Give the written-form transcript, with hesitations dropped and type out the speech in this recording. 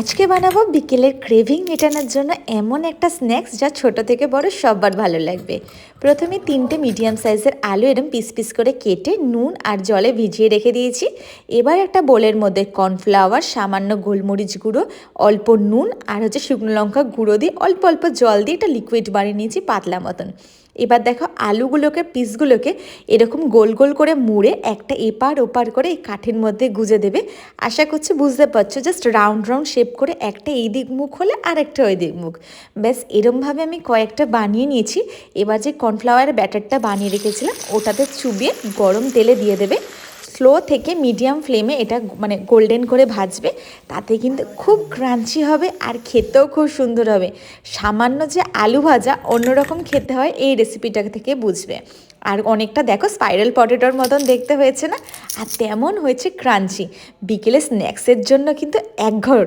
আজকে বানাবো বিকেলের ক্রেভিং মেটানোর জন্য এমন একটা স্ন্যাক্স যা ছোট থেকে বড় সবার ভালো লাগবে। প্রথমে 3টে মিডিয়াম সাইজের আলু এরম পিস পিস করে কেটে নুন আর জলে ভিজিয়ে রেখে দিয়েছি। এবার একটা বোলের মধ্যে কর্নফ্লাওয়ার, সামান্য গোলমরিচ গুঁড়ো, অল্প নুন আর শুকনো লঙ্কা গুঁড়ো দিয়ে অল্প অল্প জল দিয়ে একটা লিকুইড বানিয়ে নিয়েছি পাতলা মতন। এবার দেখো আলুগুলোকে পিসগুলোকে এরকম গোল গোল করে মুড়ে একটা এপার ওপার করে এই কাঠির মধ্যে গুজে দেবে। আশা করছি বুঝতে পারছো, জাস্ট রাউন্ড রাউন্ড শেপ করে একটা এই দিক মুখ হলে আর একটা ওই দিক মুখ। ব্যাস এরমভাবে আমি কয়েকটা বানিয়ে নিয়েছি। এবার যে কর্নফ্লাওয়ারের ব্যাটারটা বানিয়ে রেখেছিলাম ওটাতে চুবিয়ে গরম তেলে দিয়ে দেবে। স্লো থেকে মিডিয়াম ফ্লেমে এটা গোল্ডেন করে ভাজবে। তাতে কিন্তু খুব ক্রাঞ্চি হবে আর খেতেও খুব সুন্দর হবে। সামান্য যে আলু ভাজা অন্যরকম খেতে হয় এই রেসিপিটা থেকে বুঝবে। আর অনেকটা দেখো স্পাইরাল পটেটোর মতন দেখতে হয়েছে না, আর তেমন হয়েছে ক্রাঞ্চি। বিকেলে স্ন্যাক্সের জন্য কিন্তু একঘর।